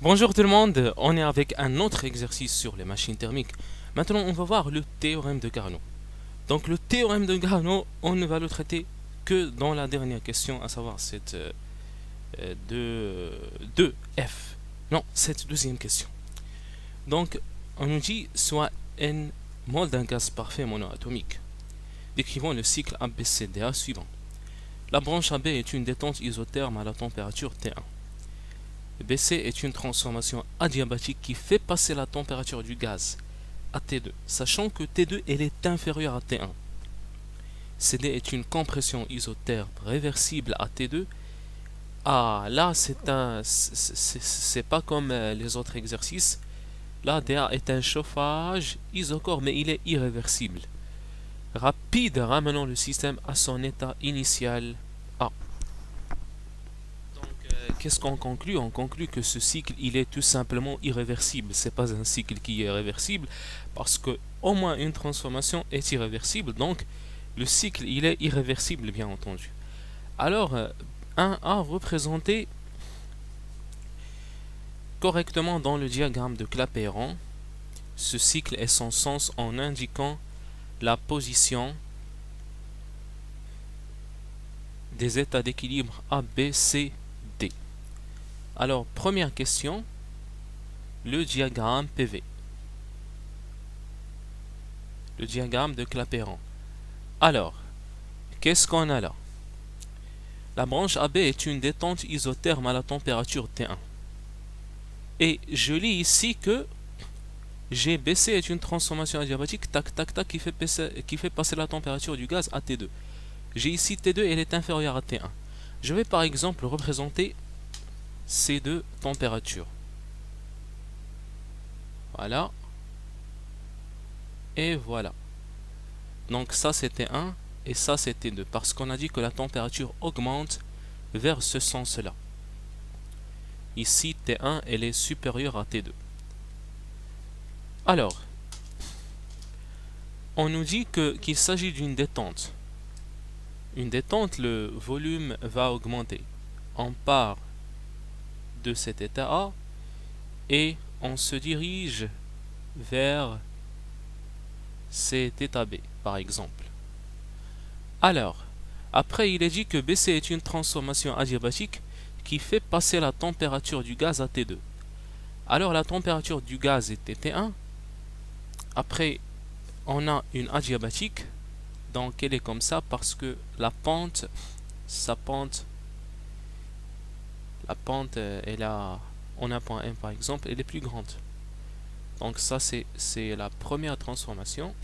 Bonjour tout le monde, on est avec un autre exercice sur les machines thermiques. Maintenant, on va voir le théorème de Carnot. Donc, le théorème de Carnot, on ne va le traiter que dans la dernière question, à savoir cette de F. Non, cette deuxième question. Donc, on nous dit soit N mol d'un gaz parfait monoatomique. Décrivons le cycle ABCDA suivant. La branche AB est une détente isotherme à la température T1. BC est une transformation adiabatique qui fait passer la température du gaz à T2, sachant que T2 elle est inférieure à T1. CD est une compression isotherme réversible à T2. Ah, là c'est pas comme les autres exercices. Là, DA est un chauffage isochore, mais il est irréversible. Rapide, ramenant le système à son état initial A. Qu'est-ce qu'on conclut? On conclut que ce cycle, il est tout simplement irréversible. C'est pas un cycle qui est réversible parce que au moins une transformation est irréversible. Donc, le cycle, il est irréversible, bien entendu. Alors, 1A représenté correctement dans le diagramme de Clapeyron, ce cycle est son sens en indiquant la position des états d'équilibre A, B, C, D. Alors, première question, le diagramme PV. Le diagramme de Clapeyron. Alors, qu'est-ce qu'on a là? La branche AB est une détente isotherme à la température T1. Et je lis ici que GBC est une transformation adiabatique tac tac tac qui fait passer la température du gaz à T2. J'ai ici T2 et elle est inférieure à T1. Je vais par exemple représenter ces deux températures. Voilà. Et voilà. Donc ça c'était 1 et ça c'était 2. Parce qu'on a dit que la température augmente vers ce sens-là. Ici T1 elle est supérieure à T2. Alors, on nous dit qu'il s'agit d'une détente. Une détente, le volume va augmenter. On part de cet état A et on se dirige vers cet état B, par exemple. Alors, après il est dit que BC est une transformation adiabatique qui fait passer la température du gaz à T2. Alors la température du gaz était T1. Après, on a une adiabatique, donc elle est comme ça parce que la pente, elle a, on a point M par exemple, elle est plus grande. Donc ça c'est la première transformation.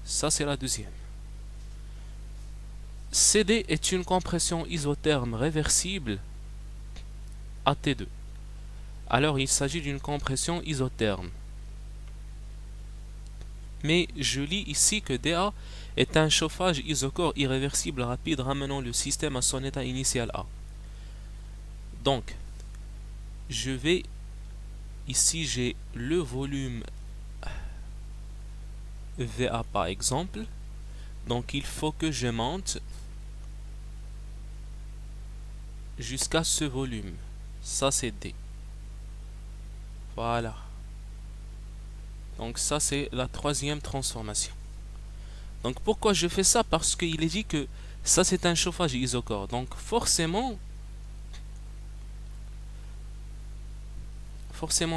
Ça c'est la deuxième. CD est une compression isotherme réversible à T2. Alors il s'agit d'une compression isotherme. Mais je lis ici que DA est un chauffage isochore irréversible rapide ramenant le système à son état initial A. Donc, je vais, ici j'ai le volume VA par exemple. Donc il faut que je monte jusqu'à ce volume. Ça c'est D. Voilà. Donc ça c'est la troisième transformation. Donc pourquoi je fais ça? Parce qu'il est dit que ça c'est un chauffage isochore. Donc forcément,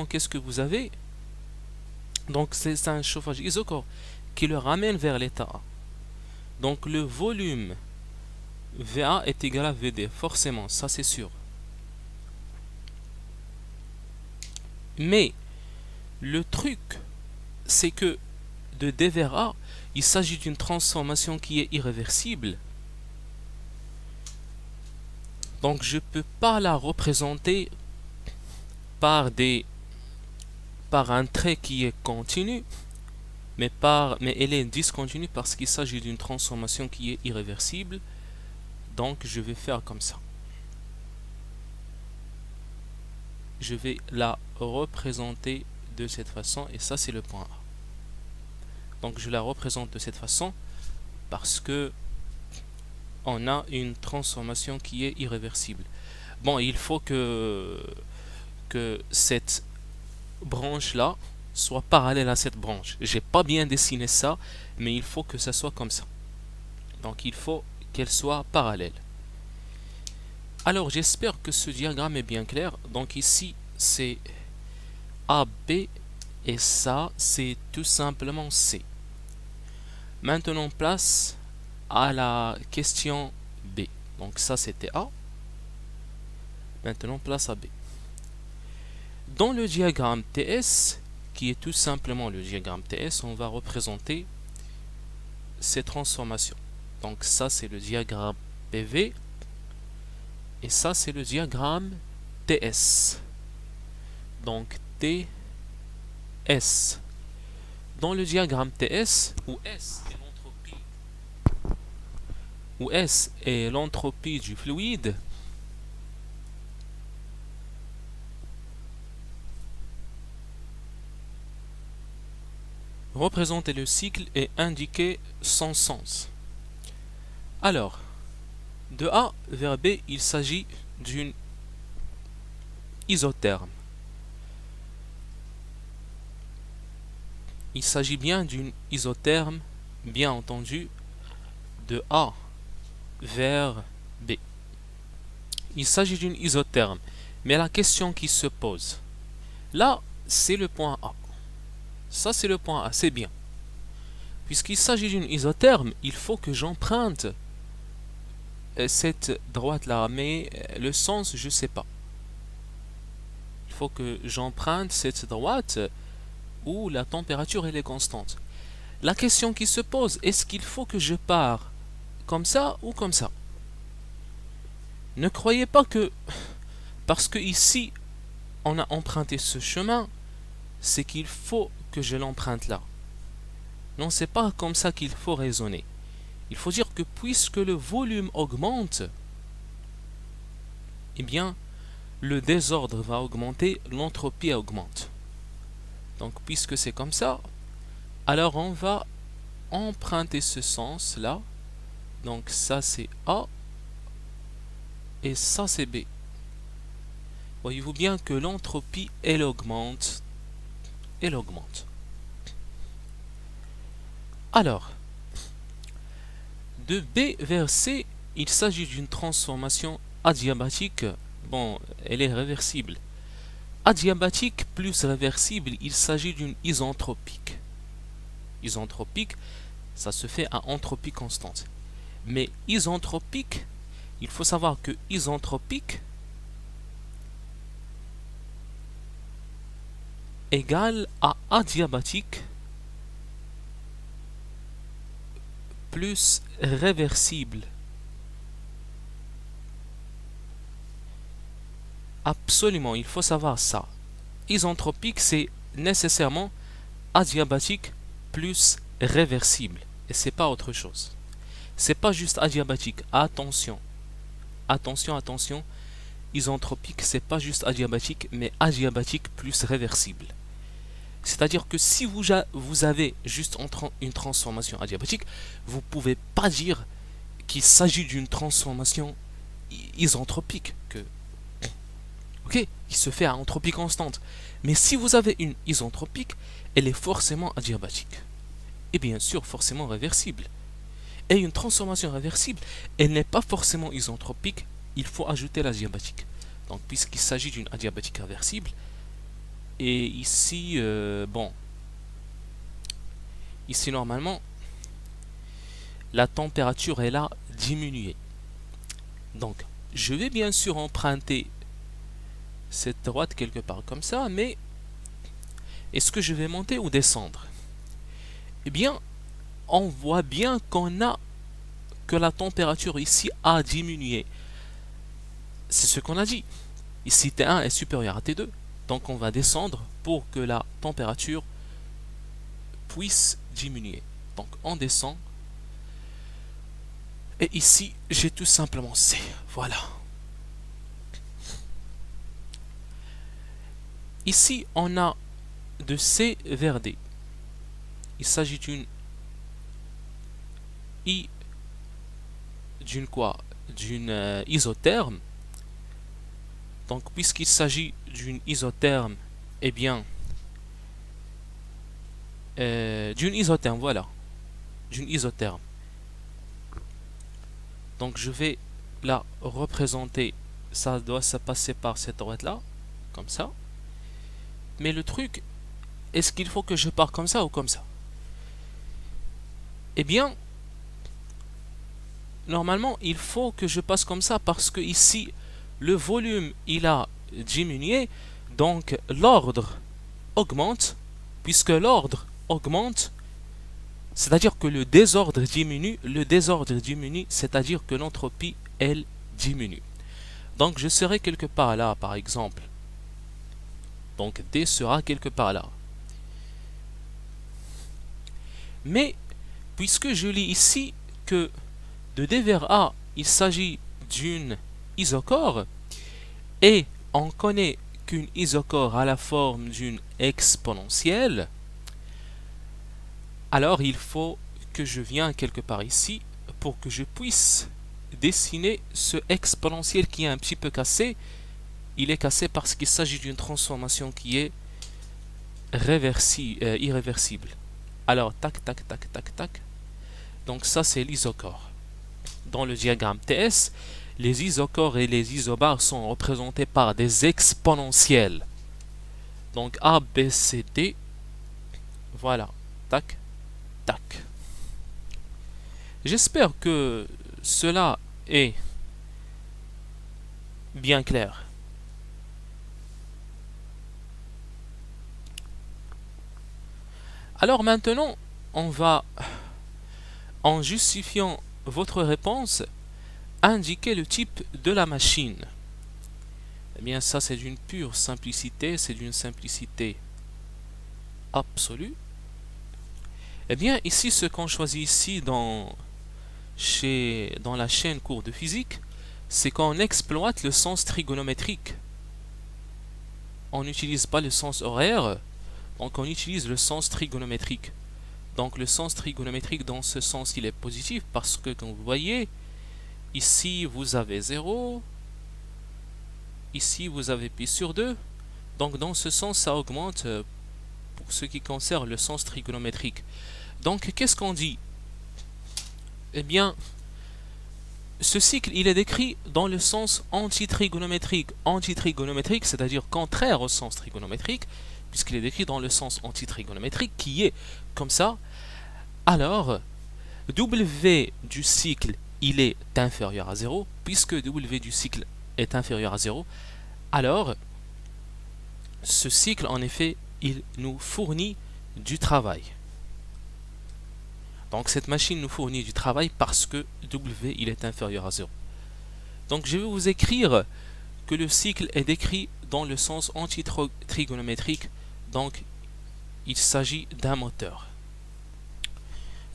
qu'est-ce que vous avez? Donc c'est un chauffage isochore qui le ramène vers l'état A. Donc le volume VA est égal à VD, forcément, ça c'est sûr. Mais le truc, c'est que de D vers A, il s'agit d'une transformation qui est irréversible. Donc je ne peux pas la représenter par un trait qui est continu, mais elle est discontinue parce qu'il s'agit d'une transformation qui est irréversible. Donc je vais faire comme ça. Je vais la représenter de cette façon et ça c'est le point A. Donc je la représente de cette façon parce que on a une transformation qui est irréversible. Bon, il faut que que cette branche-là soit parallèle à cette branche. J'ai pas bien dessiné ça, mais il faut que ça soit comme ça. Donc il faut qu'elle soit parallèle. Alors j'espère que ce diagramme est bien clair. Donc ici c'est AB et ça c'est tout simplement C. Maintenant place à la question B. Donc ça c'était A. Maintenant place à B. Dans le diagramme TS, qui est tout simplement le diagramme TS, on va représenter ces transformations. Donc ça c'est le diagramme PV et ça c'est le diagramme TS. Donc TS. Dans le diagramme TS, où S est l'entropie du fluide, représenter le cycle et indiquer son sens. Alors, de A vers B, il s'agit d'une isotherme. Il s'agit bien d'une isotherme, bien entendu, de A vers B. Il s'agit d'une isotherme. Mais la question qui se pose, là, c'est le point A. Ça, c'est le point A, c'est bien. Puisqu'il s'agit d'une isotherme, il faut que j'emprunte cette droite-là, mais le sens, je ne sais pas. Il faut que j'emprunte cette droite où la température elle est constante. La question qui se pose, est-ce qu'il faut que je pars comme ça ou comme ça? Ne croyez pas que, parce que ici, on a emprunté ce chemin, c'est qu'il faut que je l'emprunte là. Non, c'est pas comme ça qu'il faut raisonner. Il faut dire que puisque le volume augmente, eh bien, le désordre va augmenter, l'entropie augmente. Donc, puisque c'est comme ça, alors on va emprunter ce sens-là. Donc, ça c'est A et ça c'est B. Voyez-vous bien que l'entropie, elle augmente. Elle augmente. Alors, de B vers C, il s'agit d'une transformation adiabatique. Bon, elle est réversible. Adiabatique plus réversible, il s'agit d'une isentropique. Isentropique, ça se fait à entropie constante. Mais isentropique, il faut savoir que isentropique égale à adiabatique plus réversible. Absolument, il faut savoir ça. Isentropique, c'est nécessairement adiabatique plus réversible. Et c'est pas autre chose. C'est pas juste adiabatique. Attention. Attention, attention. Isentropique, c'est pas juste adiabatique, mais adiabatique plus réversible. C'est-à-dire que si vous avez juste une transformation adiabatique, vous ne pouvez pas dire qu'il s'agit d'une transformation isentropique, qui se fait à entropie constante. Mais si vous avez une isentropique, elle est forcément adiabatique. Et bien sûr, forcément réversible. Et une transformation réversible, elle n'est pas forcément isentropique, il faut ajouter l'adiabatique. Donc, puisqu'il s'agit d'une adiabatique réversible, et ici, ici normalement, la température est là diminuée. Donc, je vais bien sûr emprunter cette droite quelque part comme ça, mais est-ce que je vais monter ou descendre? Eh bien, on voit bien que la température ici a diminué. C'est ce qu'on a dit. Ici, T1 est supérieur à T2. Donc, on va descendre pour que la température puisse diminuer. Donc, on descend. Et ici, j'ai tout simplement C. Voilà. Ici, on a de C vers D. Il s'agit d'une d'une isotherme. Donc, puisqu'il s'agit d'une isotherme, eh bien, d'une isotherme, voilà, d'une isotherme. Donc je vais la représenter, ça doit se passer par cette droite-là, comme ça. Mais le truc, est-ce qu'il faut que je parte comme ça ou comme ça? Eh bien, normalement, il faut que je passe comme ça parce que ici, le volume, il a diminué, donc l'ordre augmente. Puisque l'ordre augmente, c'est-à-dire que le désordre diminue, c'est-à-dire que l'entropie, elle, diminue. Donc je serai quelque part là, par exemple. Donc D sera quelque part là. Mais, puisque je lis ici que de D vers A, il s'agit d'une isochore, et on connaît qu'une isochore a la forme d'une exponentielle, alors il faut que je vienne quelque part ici pour que je puisse dessiner ce exponentiel qui est un petit peu cassé. Il est cassé parce qu'il s'agit d'une transformation qui est irréversible. Alors, tac, tac, tac, tac, tac. Donc ça, c'est l'isochore. Dans le diagramme TS, les isochores et les isobars sont représentés par des exponentielles. Donc A, B, C, D. Voilà. Tac, tac. J'espère que cela est bien clair. Alors maintenant, on va, en justifiant votre réponse, indiquer le type de la machine. Eh bien, ça, c'est d'une pure simplicité, c'est d'une simplicité absolue. Eh bien, ici, ce qu'on choisit ici dans la chaîne cours de physique, c'est qu'on exploite le sens trigonométrique. On n'utilise pas le sens horaire, donc on utilise le sens trigonométrique. Donc le sens trigonométrique, dans ce sens, il est positif parce que, comme vous voyez, ici vous avez 0, ici vous avez pi sur 2. Donc dans ce sens, ça augmente pour ce qui concerne le sens trigonométrique. Donc qu'est-ce qu'on dit? Eh bien, ce cycle, il est décrit dans le sens antitrigonométrique. Antitrigonométrique, c'est-à-dire contraire au sens trigonométrique, puisqu'il est décrit dans le sens antitrigonométrique, qui est comme ça. Alors, W du cycle, il est inférieur à 0, puisque W du cycle est inférieur à 0, alors, ce cycle, en effet, il nous fournit du travail. Donc, cette machine nous fournit du travail parce que W, il est inférieur à 0. Donc, je vais vous écrire que le cycle est décrit dans le sens antitrigonométrique. Donc, il s'agit d'un moteur.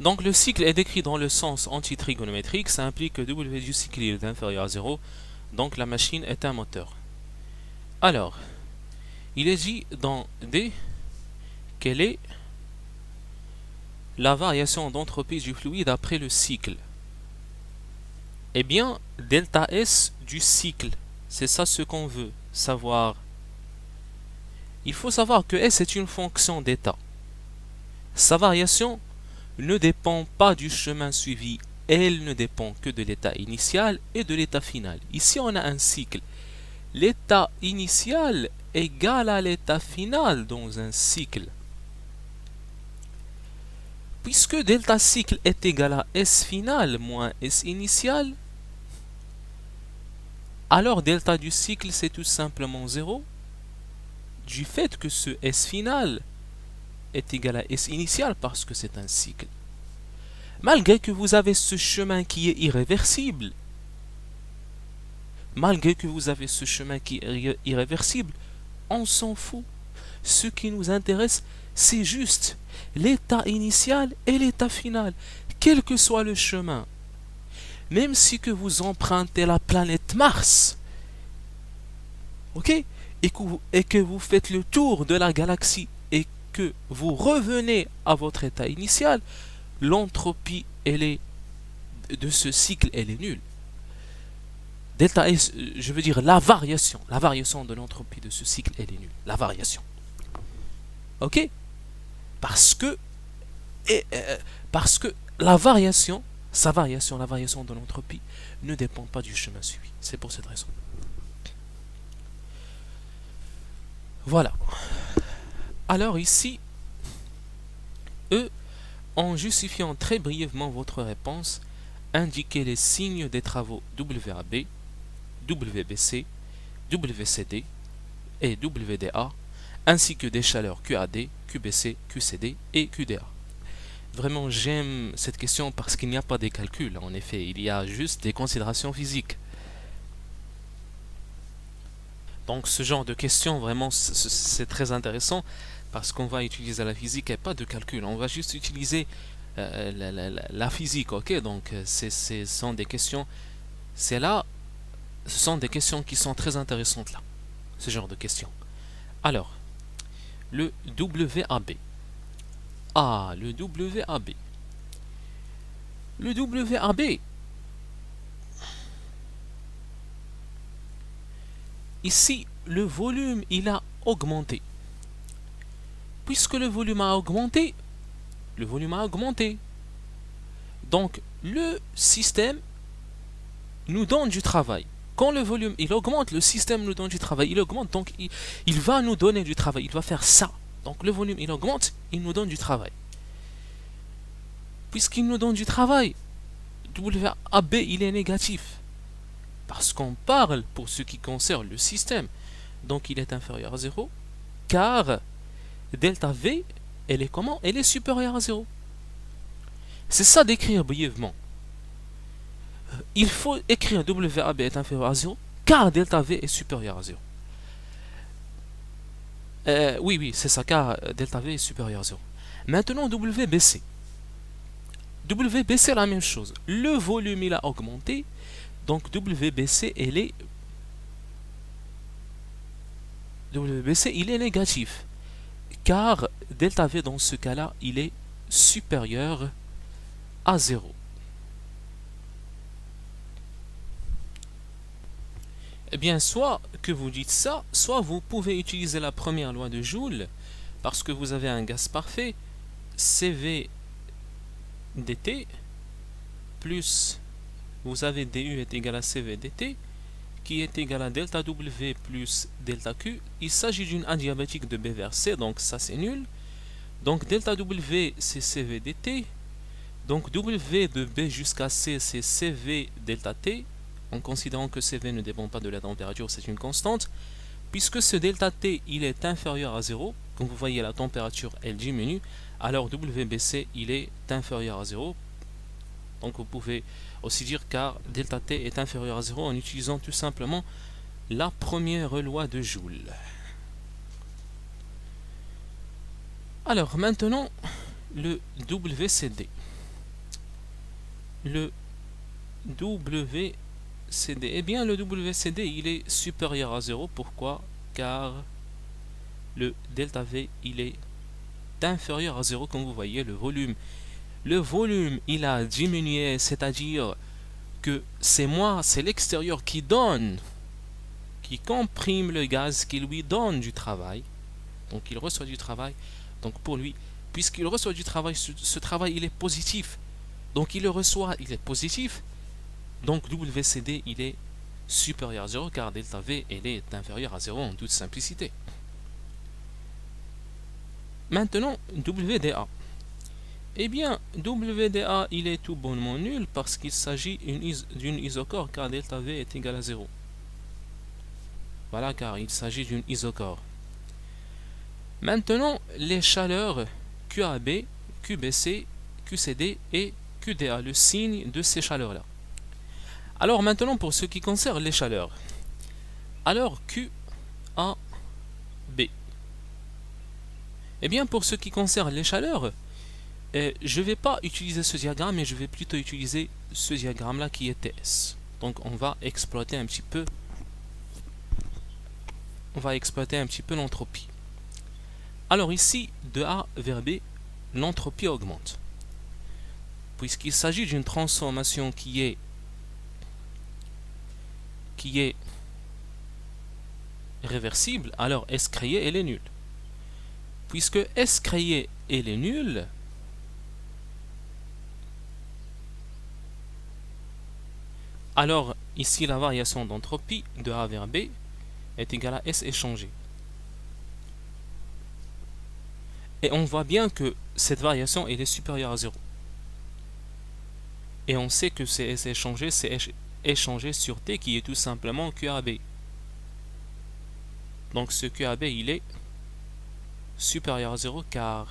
Donc, le cycle est décrit dans le sens antitrigonométrique. Ça implique que W du cycle est inférieur à 0. Donc, la machine est un moteur. Alors, il est dit dans D quelle est la variation d'entropie du fluide après le cycle. Eh bien, delta S du cycle, c'est ça ce qu'on veut savoir. Il faut savoir que S est une fonction d'état. Sa variation ne dépend pas du chemin suivi, elle ne dépend que de l'état initial et de l'état final. Ici, on a un cycle. L'état initial égale à l'état final dans un cycle. Puisque delta cycle est égal à S final moins S initial, alors delta du cycle c'est tout simplement 0, du fait que ce S final est égal à S initial parce que c'est un cycle. Malgré que vous avez ce chemin qui est irréversible, on s'en fout. Ce qui nous intéresse, c'est juste l'état initial et l'état final, quel que soit le chemin. Même si que vous empruntez la planète Mars, ok, et que vous faites le tour de la galaxie et que vous revenez à votre état initial, l'entropie de ce cycle, elle est nulle. delta S, je veux dire la variation de l'entropie de ce cycle, elle est nulle. La variation. Ok? Parce que la variation de l'entropie ne dépend pas du chemin suivi. C'est pour cette raison. Voilà. Alors ici, en justifiant très brièvement votre réponse, indiquez les signes des travaux WAB, WBC, WCD et WDA, ainsi que des chaleurs QAD, QBC, QCD et QDA. Vraiment, j'aime cette question parce qu'il n'y a pas de calculs, en effet, il y a juste des considérations physiques. Donc ce genre de questions, vraiment, c'est très intéressant parce qu'on va utiliser la physique et pas de calcul. On va juste utiliser la physique, ok? Donc ce sont des questions, ce sont des questions qui sont très intéressantes là, ce genre de questions. Alors, le WAB. Ah, le WAB. Le WAB. Ici, le volume, il a augmenté. Puisque le volume a augmenté, donc le système nous donne du travail. Quand le volume il augmente, le système nous donne du travail. Il augmente, donc il va nous donner du travail. Il va faire ça. Donc le volume il augmente, il nous donne du travail. Puisqu'il nous donne du travail, WAB il est négatif. Parce qu'on parle pour ce qui concerne le système. Donc il est inférieur à 0. Car delta V, elle est comment? Elle est supérieure à 0. C'est ça d'écrire brièvement. Il faut écrire WAB est inférieur à 0 car delta V est supérieur à 0. Oui, c'est ça, car delta V est supérieur à 0. Maintenant, WBC. WBC, la même chose. Le volume, il a augmenté. Donc, WBC, il est négatif. Car delta V, dans ce cas-là, il est supérieur à 0. Eh bien, soit que vous dites ça, soit vous pouvez utiliser la première loi de Joule, parce que vous avez un gaz parfait, CV dt, plus vous avez du est égal à CV dt, qui est égal à delta W plus delta Q. Il s'agit d'une adiabatique de B vers C, donc ça c'est nul. Donc delta W c'est CV dt, donc W de B jusqu'à C c'est CV delta T, en considérant que CV ne dépend pas de la température, c'est une constante. Puisque ce delta T il est inférieur à 0, comme vous voyez la température elle diminue, alors WBC il est inférieur à 0. Donc vous pouvez aussi dire car delta T est inférieur à 0 en utilisant tout simplement la première loi de Joule. Alors maintenant le WCD. Le WCD, eh bien le WCD il est supérieur à 0. Pourquoi? Car le delta V il est inférieur à 0. Comme vous voyez, le volume il a diminué, c'est-à-dire que c'est l'extérieur qui comprime le gaz, qui lui donne du travail. Donc il reçoit du travail. Donc pour lui, puisqu'il reçoit du travail, ce travail il est positif. Donc il le reçoit, il est positif. Donc WCD il est supérieur à 0 car delta V elle est inférieur à 0 en toute simplicité. Maintenant WDA. Eh bien WDA il est tout bonnement nul parce qu'il s'agit d'une isochore car delta V est égal à 0. Voilà, car il s'agit d'une isochore. Maintenant les chaleurs QAB, QBC, QCD et QDA, le signe de ces chaleurs là. Alors maintenant pour ce qui concerne les chaleurs, alors QAB, eh bien pour ce qui concerne les chaleurs, je ne vais pas utiliser ce diagramme mais je vais plutôt utiliser ce diagramme là qui est TS. Donc on va exploiter un petit peu l'entropie. Alors ici de A vers B l'entropie augmente puisqu'il s'agit d'une transformation qui est qui est réversible, alors S créé, elle est nulle. Puisque S créé, elle est nulle, alors ici la variation d'entropie de A vers B est égale à S échangé. Et on voit bien que cette variation elle est supérieure à 0. Et on sait que c'est S échangé, c'est échangé sur T qui est tout simplement QAB. Donc ce QAB il est supérieur à 0 car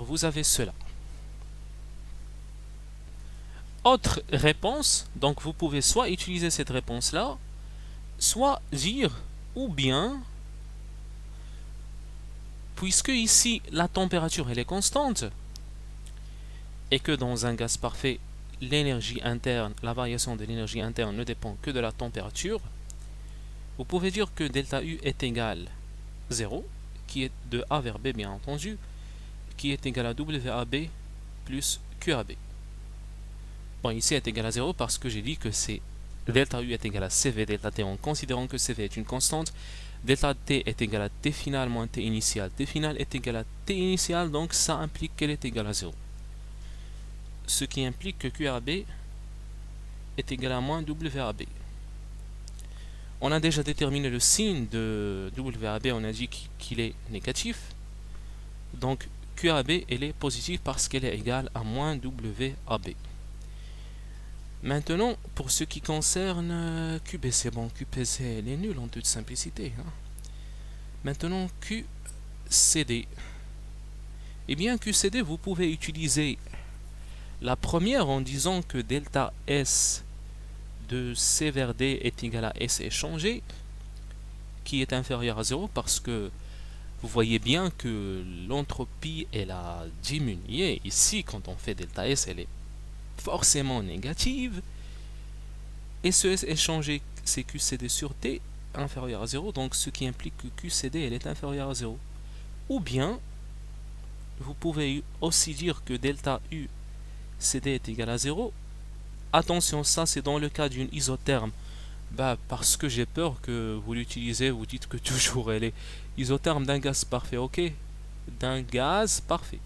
vous avez cela. Autre réponse, donc vous pouvez soit utiliser cette réponse là, soit dire ou bien, puisque ici la température elle est constante et que dans un gaz parfait l'énergie interne, la variation de l'énergie interne ne dépend que de la température, vous pouvez dire que delta U est égal 0, qui est de A vers B bien entendu, qui est égal à WAB plus QAB. Bon, ici est égal à 0 parce que j'ai dit que c'est delta U est égal à CV delta T en considérant que CV est une constante. Delta T est égal à T final moins T initial. T final est égal à T initial, donc ça implique qu'elle est égale à 0. Ce qui implique que QAB est égal à moins WAB. On a déjà déterminé le signe de WAB, on a dit qu'il est négatif. Donc QAB elle est positive parce qu'elle est égale à moins WAB. Maintenant, pour ce qui concerne QBC, bon, QPC elle est nulle en toute simplicité. Hein. Maintenant, QCD. Eh bien, QCD, vous pouvez utiliser la première en disant que delta S de C vers D est égal à S échangé, qui est inférieur à 0 parce que vous voyez bien que l'entropie elle a diminué. Ici, quand on fait delta S, elle est forcément négative. Et ce S échangé, c'est QCD sur T inférieur à 0, donc ce qui implique que QCD elle est inférieure à 0. Ou bien, vous pouvez aussi dire que delta U CD est égal à 0. Attention, ça c'est dans le cas d'une isotherme. Bah, parce que j'ai peur que vous l'utilisez, vous dites que toujours elle est isotherme d'un gaz parfait, ok? D'un gaz parfait.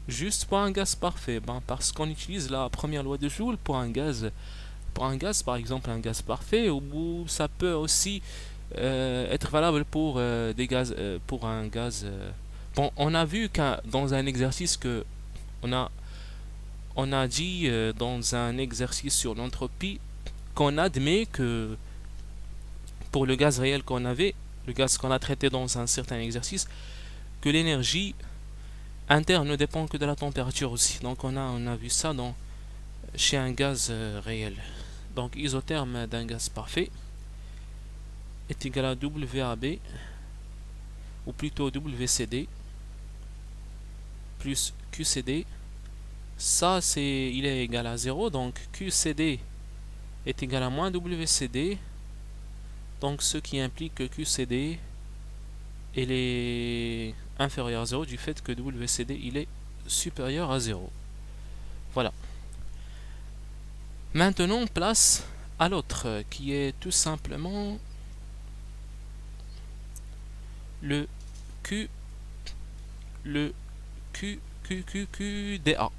Juste pour un gaz parfait, ben, parce qu'on utilise la première loi de Joule pour un gaz par exemple un gaz parfait, ou ça peut aussi être valable pour des gaz, pour un gaz. Bon, on a vu dans un exercice que on a dit dans un exercice sur l'entropie qu'on admet que pour le gaz réel qu'on avait, le gaz qu'on a traité dans un certain exercice, que l'énergie interne ne dépend que de la température aussi. Donc on a vu ça chez un gaz réel. Donc isotherme d'un gaz parfait est égal à WAB, ou plutôt WCD, plus QCD. Ça, il est égal à 0, donc QCD est égal à moins WCD, donc ce qui implique que QCD elle est inférieur à 0 du fait que WCD il est supérieur à 0. Voilà. Maintenant, place à l'autre, qui est tout simplement le QDA.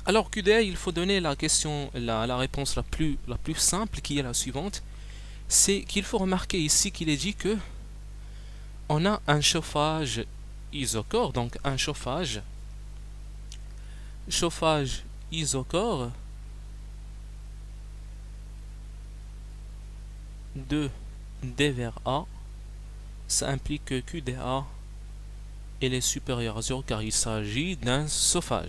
Alors QDA, il faut donner la réponse la plus simple, qui est la suivante. C'est qu'il faut remarquer ici qu'il est dit que on a un chauffage isochore, donc un chauffage isochore de D vers A. Ça implique que QDA elle est supérieure à 0 car il s'agit d'un chauffage.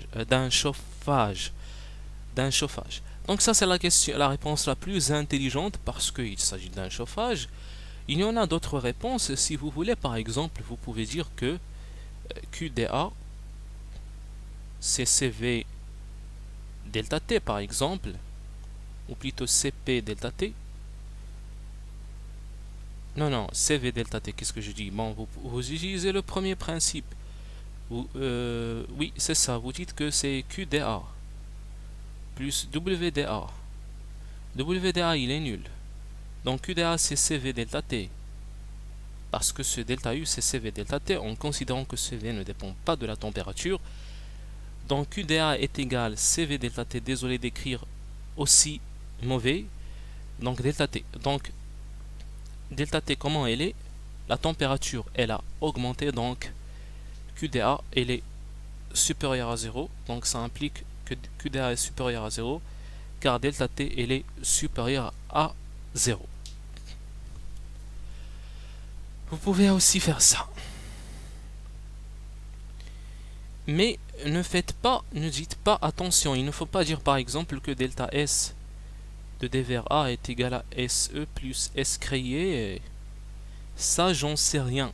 Donc ça c'est la réponse la plus intelligente parce qu'il s'agit d'un chauffage. Il y en a d'autres réponses. Si vous voulez, par exemple, vous pouvez dire que QDA c'est CV delta T par exemple, ou plutôt CP delta T. Non, CV delta T, qu'est-ce que je dis? Bon, vous utilisez le premier principe. Oui, c'est ça, vous dites que c'est QDA. plus WDA. WDA il est nul. Donc QDA c'est CV delta T. Parce que ce delta U c'est CV delta T en considérant que CV ne dépend pas de la température. Donc QDA est égal CV delta T. Désolé d'écrire aussi mauvais. Donc delta T. Donc delta T comment elle est? La température elle a augmenté, donc QDA elle est supérieure à 0. Donc ça implique que QDA est supérieur à 0 car delta T elle est supérieure à 0. Vous pouvez aussi faire ça. Mais ne dites pas attention. Il ne faut pas dire par exemple que delta S de D vers A est égal à SE plus S créé. Ça, j'en sais rien.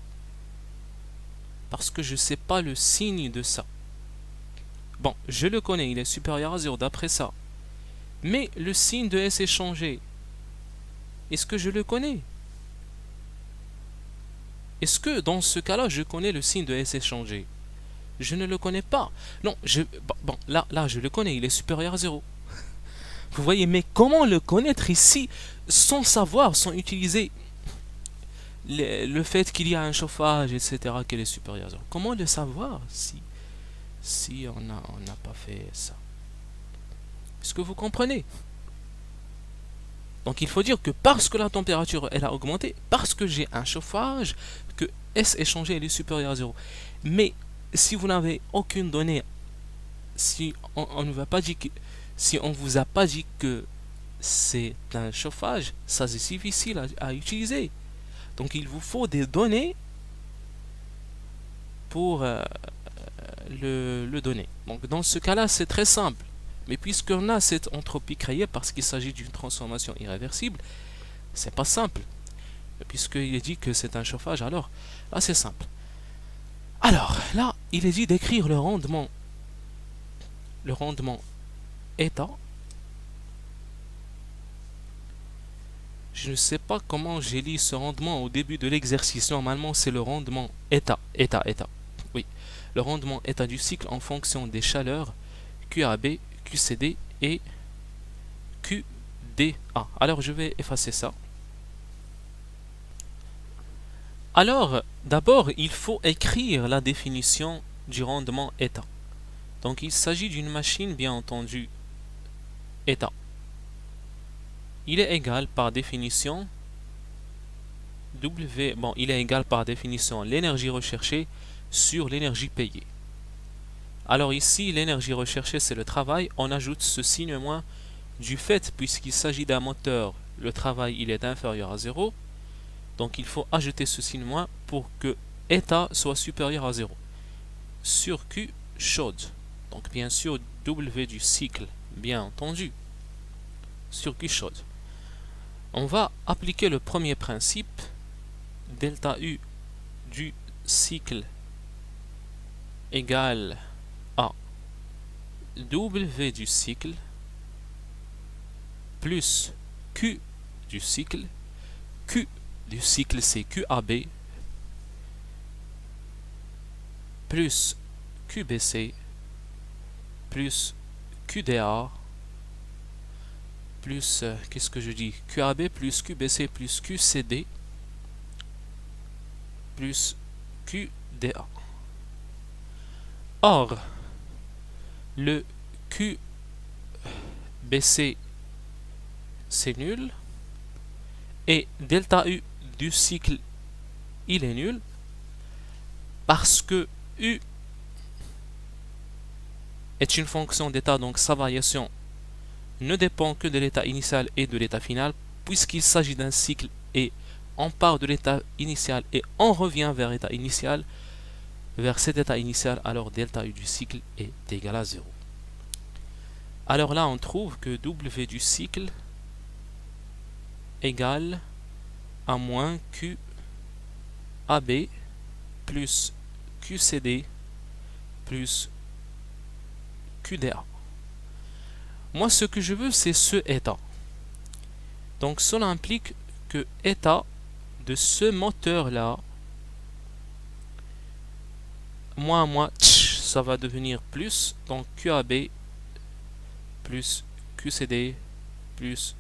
Parce que je ne sais pas le signe de ça. Bon, je le connais, il est supérieur à 0 d'après ça. Mais le signe de S est changé. Est-ce que je le connais? Est-ce que dans ce cas-là, je connais le signe de S échangé? Je ne le connais pas. Non, bon, là, je le connais, il est supérieur à 0. Vous voyez, mais comment le connaître ici sans savoir, sans utiliser le fait qu'il y a un chauffage, etc., qu'il est supérieur à 0? Comment le savoir si on n'a pas fait ça? Est-ce que vous comprenez? Donc il faut dire que parce que la température elle a augmenté, parce que j'ai un chauffage, que S est changé, elle est supérieure à 0. Mais si vous n'avez aucune donnée, si on ne va pas dire que, si on vous a pas dit que c'est un chauffage, ça c'est difficile à utiliser. Donc il vous faut des données pour le donner. Donc dans ce cas-là, c'est très simple. Mais puisqu'on a cette entropie créée parce qu'il s'agit d'une transformation irréversible, c'est pas simple. Puisqu'il est dit que c'est un chauffage, alors là c'est simple. Alors là, il est dit d'écrire le rendement état. Je ne sais pas comment j'ai lu ce rendement au début de l'exercice. Normalement, c'est le rendement état. Oui, le rendement état du cycle en fonction des chaleurs QAB, QCD et QDA. Alors, je vais effacer ça. Alors, d'abord, il faut écrire la définition du rendement état. Donc, il s'agit d'une machine, bien entendu, état. Il est égal par définition W, bon, il est égal par définition l'énergie recherchée sur l'énergie payée. Alors ici, l'énergie recherchée, c'est le travail. On ajoute ce signe moins du fait, puisqu'il s'agit d'un moteur, le travail, il est inférieur à 0. Donc il faut ajouter ce signe moins pour que état soit supérieur à 0. Sur Q chaude. Donc bien sûr, W du cycle, bien entendu. Sur Q chaude. On va appliquer le premier principe, delta U du cycle égale à W du cycle plus Q du cycle. Q du cycle c'est QAB plus QBC plus QDA plus, qu'est-ce que je dis, QAB plus QBC plus QCD plus QDA. Or, le QBC c'est nul et delta U du cycle il est nul parce que U est une fonction d'état, donc sa variation ne dépend que de l'état initial et de l'état final, puisqu'il s'agit d'un cycle et on part de l'état initial et on revient vers l'état initial, vers cet état initial, alors delta U du cycle est égal à 0. Alors là, on trouve que W du cycle égale à moins QAB plus QCD plus QDA. Moi, ce que je veux, c'est ce état. Donc, cela implique que état de ce moteur-là, moins, ça va devenir plus. Donc, QAB plus QCD plus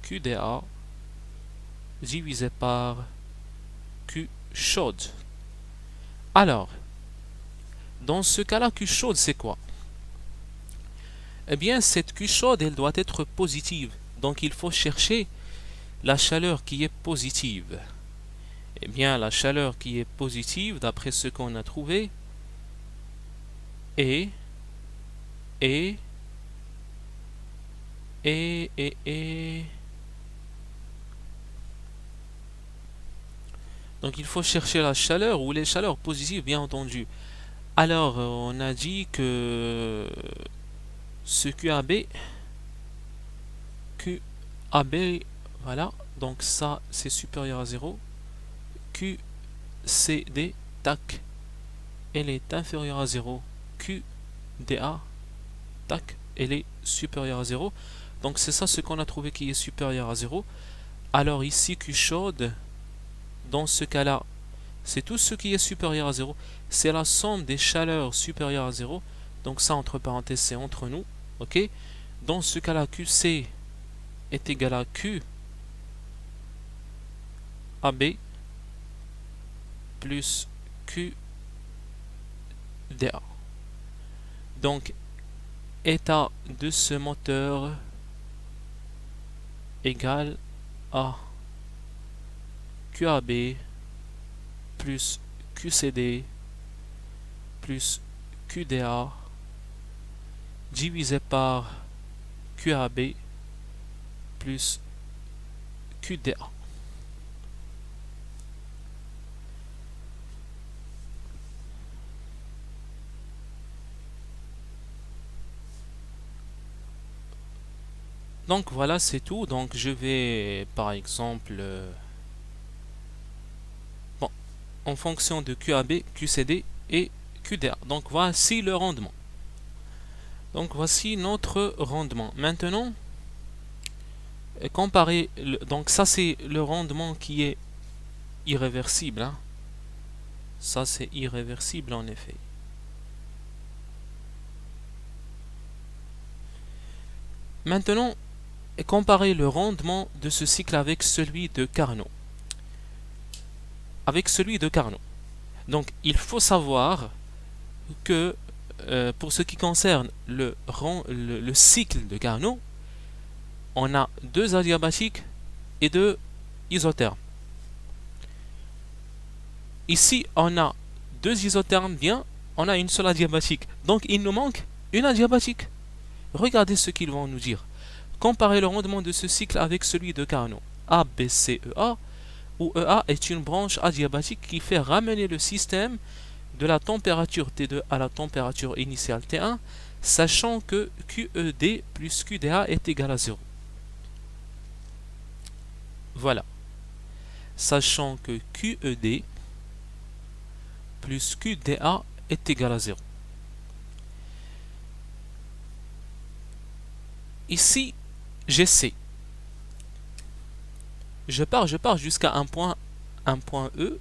QDA divisé par Q chaude. Alors, dans ce cas-là, Q chaude, c'est quoi? Eh bien, cette Q chaude, elle doit être positive. Donc, il faut chercher la chaleur qui est positive. Eh bien, la chaleur qui est positive, d'après ce qu'on a trouvé, est donc il faut chercher la chaleur ou les chaleurs positives, bien entendu. Alors, on a dit que ce QAB, voilà, donc ça c'est supérieur à 0. QCD, tac, elle est inférieure à 0. QDA, tac, elle est supérieure à 0. Donc c'est ça ce qu'on a trouvé qui est supérieur à 0. Alors ici Q chaude, dans ce cas-là, c'est tout ce qui est supérieur à 0. C'est la somme des chaleurs supérieures à 0. Donc ça, entre parenthèses, c'est entre nous. Ok. Dans ce cas-là, QC est égal à QAB plus QDA. Donc, état de ce moteur égal à QAB plus QCD plus QDA divisé par QAB plus QDA. Donc voilà, c'est tout. Donc je vais par exemple en fonction de QAB, QCD et QDA. Donc voici le rendement. Donc voici notre rendement. Maintenant, comparer, donc ça c'est le rendement qui est irréversible. Hein. Ça c'est irréversible en effet. Maintenant, comparer le rendement de ce cycle avec celui de Carnot. Donc il faut savoir que pour ce qui concerne le cycle de Carnot, on a 2 adiabatiques et 2 isothermes. Ici, on a 2 isothermes, bien, on a une seule adiabatique. Donc il nous manque une adiabatique. Regardez ce qu'ils vont nous dire. Comparer le rendement de ce cycle avec celui de Carnot. ABCEA, où EA est une branche adiabatique qui fait ramener le système de la température T2 à la température initiale T1, sachant que QED plus QDA est égal à 0. Voilà. Sachant que QED plus QDA est égal à 0. Ici, j'essaie. Je pars jusqu'à un point E,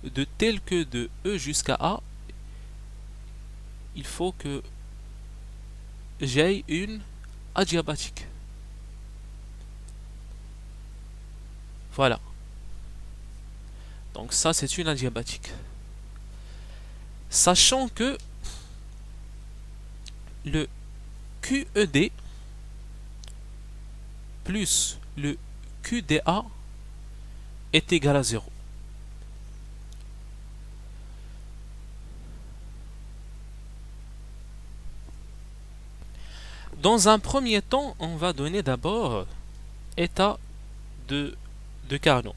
de tel que de E jusqu'à A, il faut que j'aie une adiabatique. Voilà. Donc ça, c'est une adiabatique. Sachant que le QED plus le QDA est égal à 0. Dans un premier temps, on va donner d'abord état de Carnot,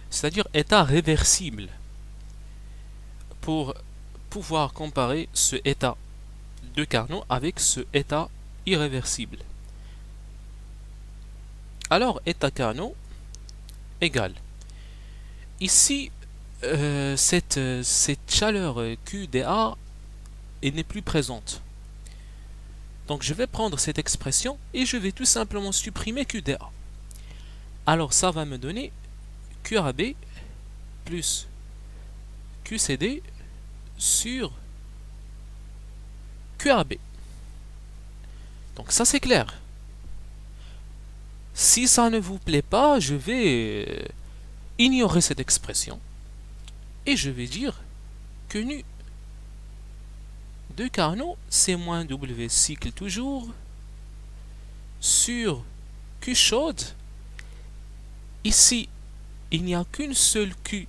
c'est-à-dire état réversible, pour pouvoir comparer ce état de Carnot avec ce état irréversible. Alors, état Carnot égale. Ici, cette chaleur QDA n'est plus présente. Donc, je vais prendre cette expression et je vais tout simplement supprimer QDA. Alors, ça va me donner QAB plus QCD sur QAB. Donc ça c'est clair. Si ça ne vous plaît pas, je vais ignorer cette expression et je vais dire que nu de Carnot c'est moins W cycle toujours sur Q chaude. Ici, il n'y a qu'une seule Q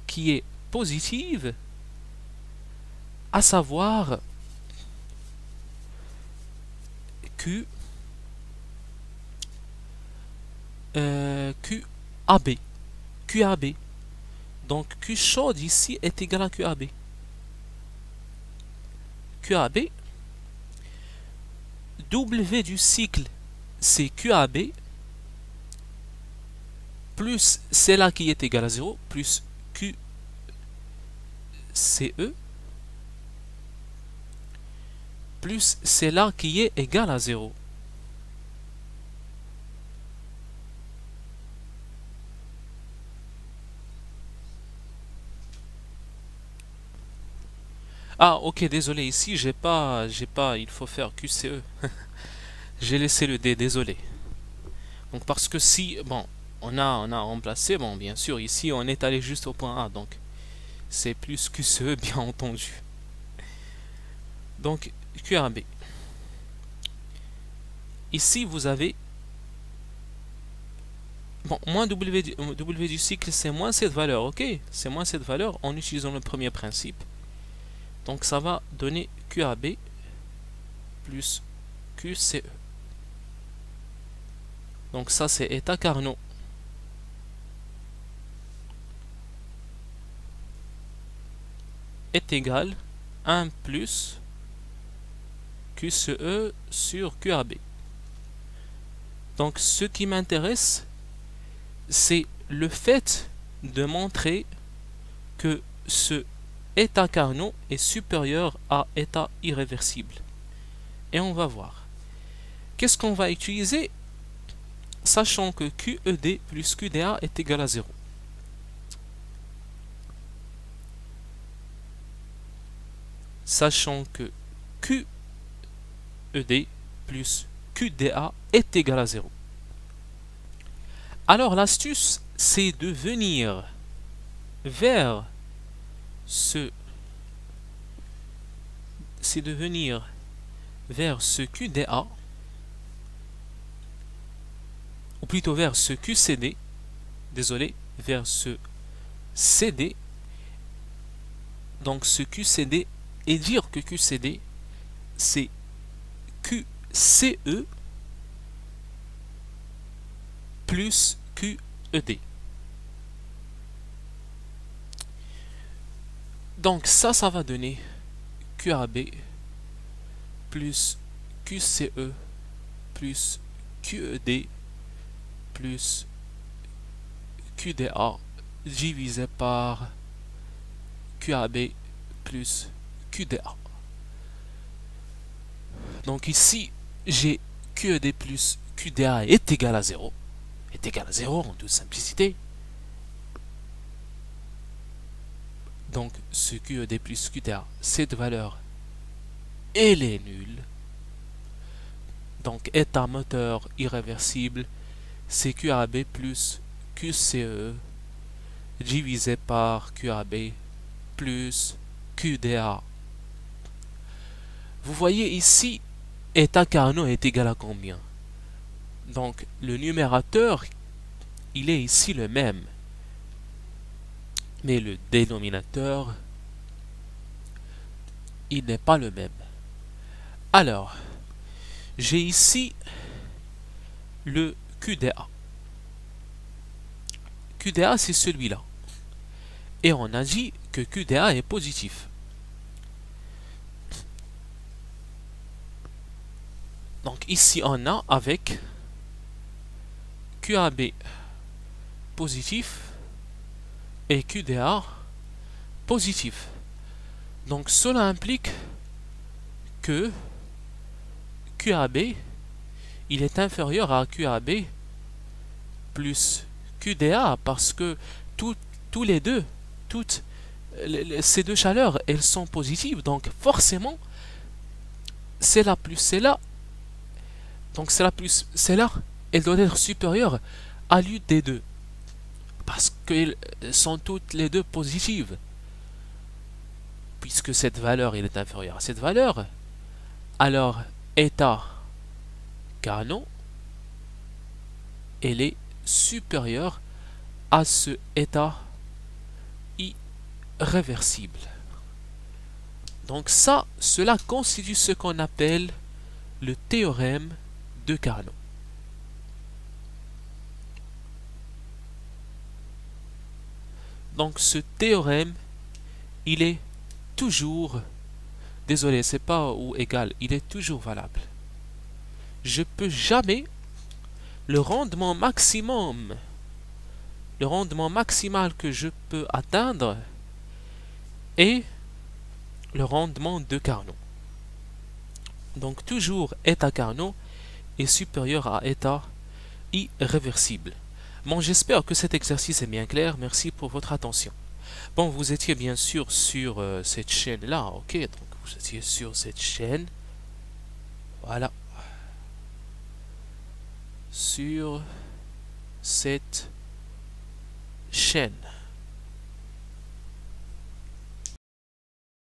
qui est positive, à savoir QAB. QAB. Donc Q chaude ici est égal à QAB. QAB. W du cycle, c'est QAB, plus c'est là qui est égal à 0, plus QCE, plus c'est là qui est égal à 0. Ah, ok, désolé, ici, j'ai pas, il faut faire QCE. J'ai laissé le D, désolé. Donc, parce que si, bon, on a remplacé, bon, bien sûr, ici, on est allé juste au point A, donc, c'est plus QCE, bien entendu. Donc, QAB. Ici, vous avez, bon, moins W du cycle, c'est moins cette valeur, ok? C'est moins cette valeur en utilisant le premier principe. Donc ça va donner QAB plus QCE. Donc ça c'est état Carnot. Est égal à 1 plus QCE sur QAB. Donc ce qui m'intéresse, c'est le fait de montrer que ce état Carnot est supérieur à état irréversible. Et on va voir. Qu'est-ce qu'on va utiliser, sachant que QED plus QDA est égal à 0. Sachant que QED plus QDA est égal à 0. Alors l'astuce, c'est de venir vers ce QDA, ou plutôt vers ce QCD, désolé, vers ce CD, donc ce QCD, et dire que QCD c'est QCE plus QED. Donc ça va donner QAB plus QCE plus QED plus QDA divisé par QAB plus QDA. Donc ici, j'ai QED plus QDA est égal à 0. Est égal à 0 en toute simplicité. Donc ce QED plus QDA, cette valeur, elle est nulle. Donc état moteur irréversible, c'est QAB plus QCE divisé par QAB plus QDA. Vous voyez ici, état Carnot est égal à combien? Donc le numérateur, il est ici le même. Mais le dénominateur, il n'est pas le même. Alors, j'ai ici le QDA. QDA, c'est celui-là. Et on a dit que QDA est positif. Donc ici, on a avec QAB positif et QDA positif. Donc cela implique que QAB il est inférieur à QAB plus QDA parce que tous les deux, toutes ces deux chaleurs, elles sont positives. Donc forcément, c'est là plus c'est là, Donc celle-là, elle doit être supérieure à l'une des deux. Parce qu'elles sont toutes les deux positives. Puisque cette valeur elle est inférieure à cette valeur, alors état Carnot, elle est supérieure à ce état irréversible. Donc ça, cela constitue ce qu'on appelle le théorème de Carnot. Donc ce théorème, il est toujours, désolé, c'est pas ou égal, il est toujours valable. Je peux jamais le rendement maximum, le rendement maximal que je peux atteindre est le rendement de Carnot. Donc toujours état Carnot est supérieur à état irréversible. Bon, j'espère que cet exercice est bien clair. Merci pour votre attention. Bon, vous étiez bien sûr sur cette chaîne-là, ok? Donc vous étiez sur cette chaîne. Voilà. Sur cette chaîne.